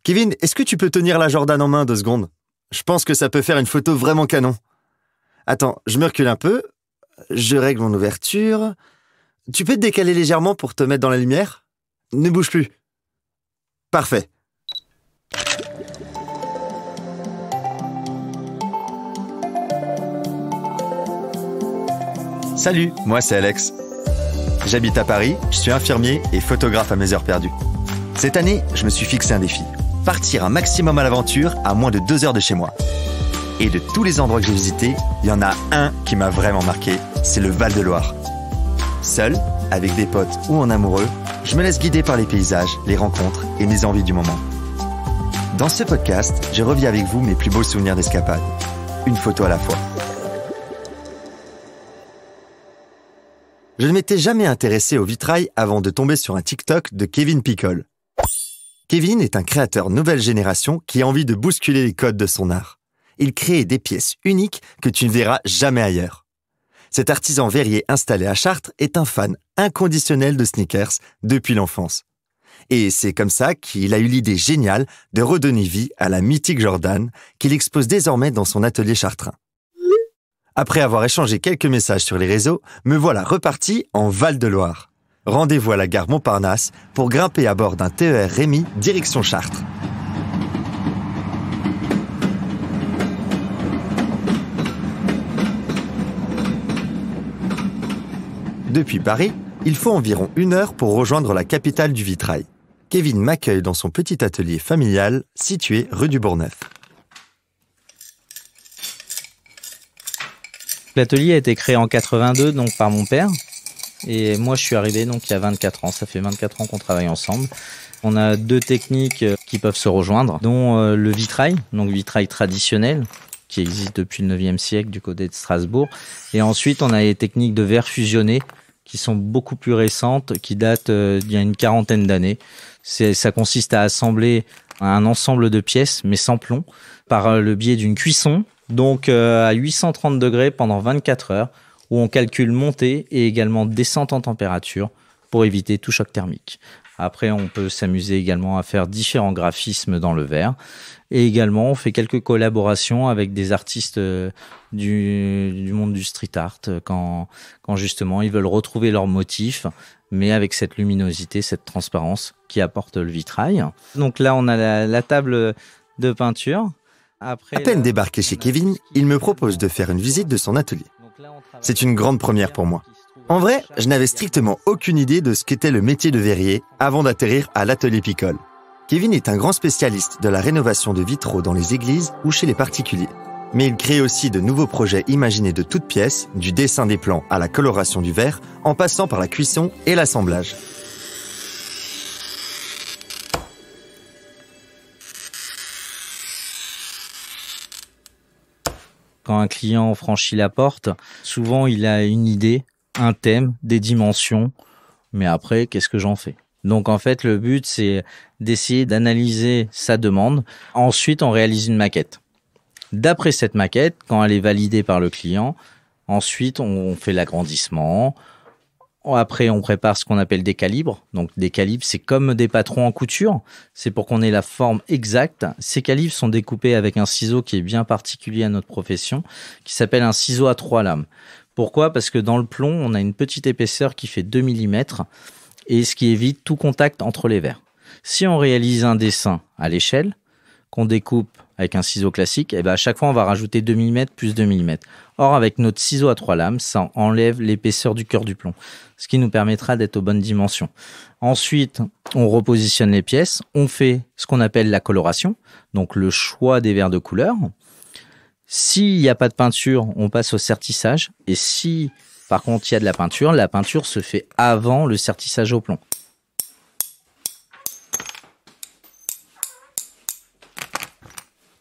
Kevin, est-ce que tu peux tenir la Jordan en main 2 secondes? Je pense que ça peut faire une photo vraiment canon. Attends, je me recule un peu. Je règle mon ouverture. Tu peux te décaler légèrement pour te mettre dans la lumière? Ne bouge plus. Parfait. Salut, moi c'est Alex. J'habite à Paris, je suis infirmier et photographe à mes heures perdues. Cette année, je me suis fixé un défi. Partir un maximum à l'aventure à moins de 2 heures de chez moi. Et de tous les endroits que j'ai visités, il y en a un qui m'a vraiment marqué, c'est le Val-de-Loire. Seul, avec des potes ou en amoureux, je me laisse guider par les paysages, les rencontres et mes envies du moment. Dans ce podcast, je revis avec vous mes plus beaux souvenirs d'escapade. Une photo à la fois. Je ne m'étais jamais intéressé au vitrail avant de tomber sur un TikTok de Kevin Picole. Kevin est un créateur nouvelle génération qui a envie de bousculer les codes de son art. Il crée des pièces uniques que tu ne verras jamais ailleurs. Cet artisan verrier installé à Chartres est un fan inconditionnel de sneakers depuis l'enfance. Et c'est comme ça qu'il a eu l'idée géniale de redonner vie à la mythique Jordan qu'il expose désormais dans son atelier chartrain. Après avoir échangé quelques messages sur les réseaux, me voilà reparti en Val-de-Loire. Rendez-vous à la gare Montparnasse pour grimper à bord d'un TER Rémi direction Chartres. Depuis Paris, il faut environ 1 heure pour rejoindre la capitale du vitrail. Kevin m'accueille dans son petit atelier familial situé rue du Bourgneuf. L'atelier a été créé en 82 donc par mon père et moi je suis arrivé donc il y a 24 ans. Ça fait 24 ans qu'on travaille ensemble. On a 2 techniques qui peuvent se rejoindre, dont le vitrail, donc vitrail traditionnel qui existe depuis le 9e siècle du côté de Strasbourg. Et ensuite on a les techniques de verre fusionné qui sont beaucoup plus récentes, qui datent d'il y a une 40aine d'années. Ça consiste à assembler un ensemble de pièces mais sans plomb par le biais d'une cuisson. Donc à 830 degrés pendant 24 heures, où on calcule montée et également descente en température pour éviter tout choc thermique. Après, on peut s'amuser également à faire différents graphismes dans le verre. Et également, on fait quelques collaborations avec des artistes du monde du street art quand justement ils veulent retrouver leur motif, mais avec cette luminosité, cette transparence qui apporte le vitrail. Donc là, on a la table de peinture. Après, à peine débarqué chez Kevin, il me propose de faire une visite de son atelier. C'est une grande première pour moi. En vrai, je n'avais strictement aucune idée de ce qu'était le métier de verrier avant d'atterrir à l'atelier Picole. Kevin est un grand spécialiste de la rénovation de vitraux dans les églises ou chez les particuliers. Mais il crée aussi de nouveaux projets imaginés de toutes pièces, du dessin des plans à la coloration du verre, en passant par la cuisson et l'assemblage. Quand un client franchit la porte, souvent il a une idée, un thème, des dimensions, mais après, qu'est-ce que j'en fais? Donc en fait, le but, c'est d'essayer d'analyser sa demande. Ensuite, on réalise une maquette. D'après cette maquette, quand elle est validée par le client, ensuite, on fait l'agrandissement. Après, on prépare ce qu'on appelle des calibres. Donc, des calibres, c'est comme des patrons en couture. C'est pour qu'on ait la forme exacte. Ces calibres sont découpés avec un ciseau qui est bien particulier à notre profession, qui s'appelle un ciseau à 3 lames. Pourquoi? Parce que dans le plomb, on a une petite épaisseur qui fait 2 mm et ce qui évite tout contact entre les verres. Si on réalise un dessin à l'échelle, qu'on découpe avec un ciseau classique, et ben à chaque fois, on va rajouter 2 mm plus 2 mm. Or, avec notre ciseau à 3 lames, ça enlève l'épaisseur du cœur du plomb, ce qui nous permettra d'être aux bonnes dimensions. Ensuite, on repositionne les pièces, on fait ce qu'on appelle la coloration, donc le choix des verres de couleur. S'il n'y a pas de peinture, on passe au sertissage. Et si, par contre, il y a de la peinture se fait avant le sertissage au plomb.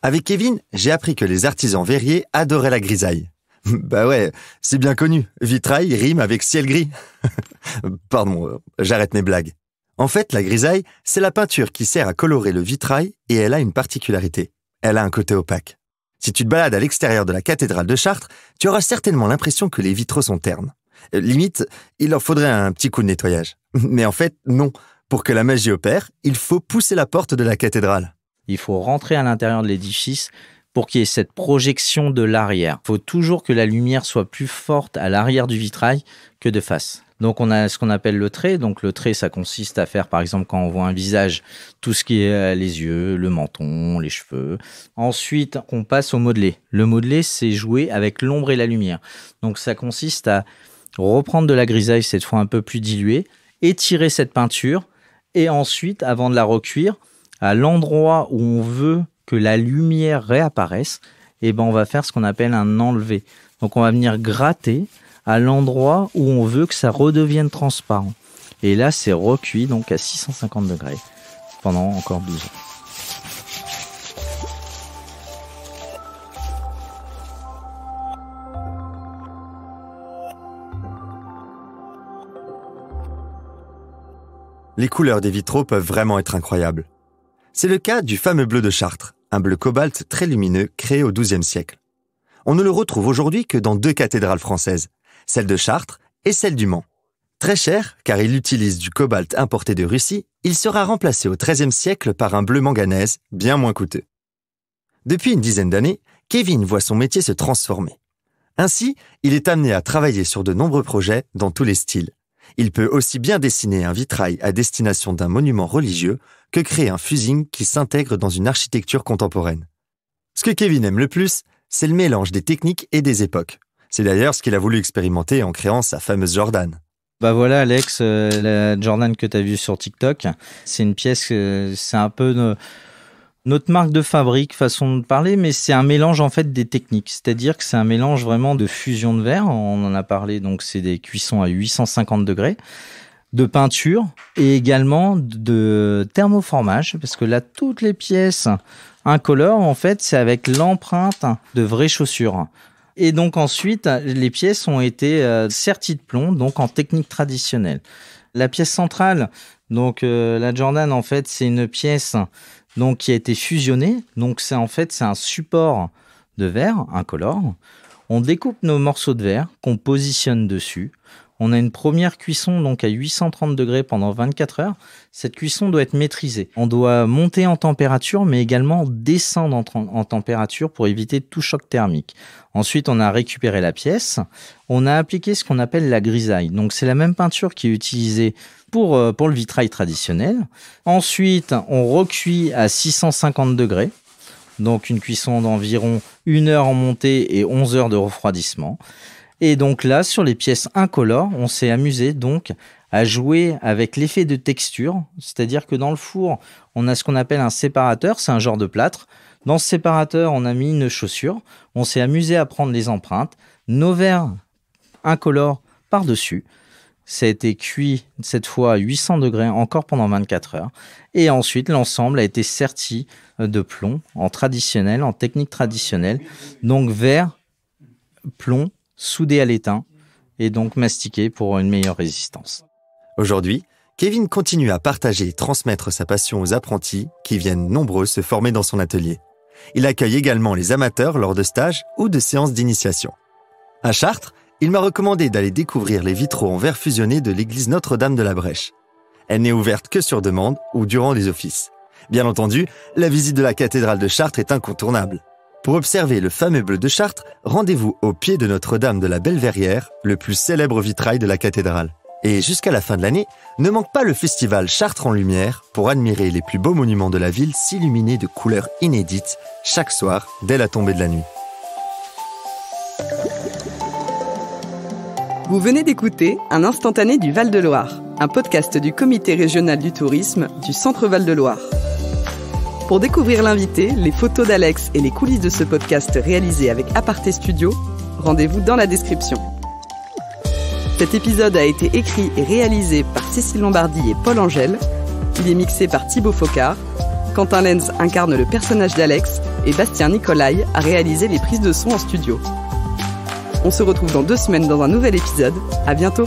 Avec Kevin, j'ai appris que les artisans verriers adoraient la grisaille. Bah ouais, c'est bien connu. Vitrail rime avec ciel gris. Pardon, j'arrête mes blagues. En fait, la grisaille, c'est la peinture qui sert à colorer le vitrail et elle a une particularité. Elle a un côté opaque. Si tu te balades à l'extérieur de la cathédrale de Chartres, tu auras certainement l'impression que les vitraux sont ternes. Limite, il leur faudrait un petit coup de nettoyage. Mais en fait, non. Pour que la magie opère, il faut pousser la porte de la cathédrale. Il faut rentrer à l'intérieur de l'édifice pour qu'il y ait cette projection de l'arrière. Il faut toujours que la lumière soit plus forte à l'arrière du vitrail que de face. Donc on a ce qu'on appelle le trait. Donc le trait, ça consiste à faire, par exemple, quand on voit un visage, tout ce qui est les yeux, le menton, les cheveux. Ensuite, on passe au modelé. Le modelé, c'est jouer avec l'ombre et la lumière. Donc ça consiste à reprendre de la grisaille, cette fois un peu plus diluée, étirer cette peinture et ensuite, avant de la recuire, à l'endroit où on veut que la lumière réapparaisse, on va faire ce qu'on appelle un enlevé. Donc on va venir gratter à l'endroit où on veut que ça redevienne transparent. Et là, c'est recuit donc à 650 degrés pendant encore 12 heures. Les couleurs des vitraux peuvent vraiment être incroyables. C'est le cas du fameux bleu de Chartres, un bleu cobalt très lumineux créé au XIIe siècle. On ne le retrouve aujourd'hui que dans 2 cathédrales françaises, celle de Chartres et celle du Mans. Très cher, car il utilise du cobalt importé de Russie, il sera remplacé au XIIIe siècle par un bleu manganèse, bien moins coûteux. Depuis une dizaine d'années, Kevin voit son métier se transformer. Ainsi, il est amené à travailler sur de nombreux projets dans tous les styles. Il peut aussi bien dessiner un vitrail à destination d'un monument religieux que créer un fusing qui s'intègre dans une architecture contemporaine. Ce que Kevin aime le plus, c'est le mélange des techniques et des époques. C'est d'ailleurs ce qu'il a voulu expérimenter en créant sa fameuse Jordan. Bah voilà Alex, la Jordan que tu as vue sur TikTok, c'est une pièce, c'est un peu notre marque de fabrique, façon de parler, mais c'est un mélange en fait des techniques. C'est-à-dire que c'est un mélange vraiment de fusion de verre, on en a parlé, donc c'est des cuissons à 850 degrés, de peinture et également de thermoformage, parce que là, toutes les pièces incolores, en fait, c'est avec l'empreinte de vraies chaussures. Et donc ensuite, les pièces ont été serties de plomb, donc en technique traditionnelle. La pièce centrale, donc la Jordan, en fait, c'est une pièce donc qui a été fusionnée. Donc c'est un support de verre incolore. On découpe nos morceaux de verre qu'on positionne dessus. On a une première cuisson donc à 830 degrés pendant 24 heures. Cette cuisson doit être maîtrisée. On doit monter en température, mais également descendre en température pour éviter tout choc thermique. Ensuite, on a récupéré la pièce. On a appliqué ce qu'on appelle la grisaille. Donc, c'est la même peinture qui est utilisée pour le vitrail traditionnel. Ensuite, on recuit à 650 degrés. Donc, une cuisson d'environ 1 heure en montée et 11 heures de refroidissement. Et donc là, sur les pièces incolores, on s'est amusé donc à jouer avec l'effet de texture. C'est-à-dire que dans le four, on a ce qu'on appelle un séparateur, c'est un genre de plâtre. Dans ce séparateur, on a mis une chaussure. On s'est amusé à prendre les empreintes, nos verres incolores par-dessus. Ça a été cuit cette fois à 800 degrés encore pendant 24 heures. Et ensuite, l'ensemble a été serti de plomb en traditionnel, en technique traditionnelle. Donc verre, plomb, soudé à l'étain et donc mastiqué pour une meilleure résistance. Aujourd'hui, Kevin continue à partager et transmettre sa passion aux apprentis qui viennent nombreux se former dans son atelier. Il accueille également les amateurs lors de stages ou de séances d'initiation. À Chartres, il m'a recommandé d'aller découvrir les vitraux en verre fusionné de l'église Notre-Dame de la Brèche. Elle n'est ouverte que sur demande ou durant les offices. Bien entendu, la visite de la cathédrale de Chartres est incontournable. Pour observer le fameux bleu de Chartres, rendez-vous au pied de Notre-Dame de la Belle-Verrière, le plus célèbre vitrail de la cathédrale. Et jusqu'à la fin de l'année, ne manque pas le festival Chartres en Lumière pour admirer les plus beaux monuments de la ville s'illuminer de couleurs inédites chaque soir dès la tombée de la nuit. Vous venez d'écouter Un instantané du Val-de-Loire, un podcast du Comité régional du tourisme du Centre Val-de-Loire. Pour découvrir l'invité, les photos d'Alex et les coulisses de ce podcast réalisé avec Aparté Studio, rendez-vous dans la description. Cet épisode a été écrit et réalisé par Cécile Lombardi et Paul Angèle. Il est mixé par Thibaut Focard. Quentin Lenz incarne le personnage d'Alex et Bastien Nicolai a réalisé les prises de son en studio. On se retrouve dans 2 semaines dans un nouvel épisode. À bientôt!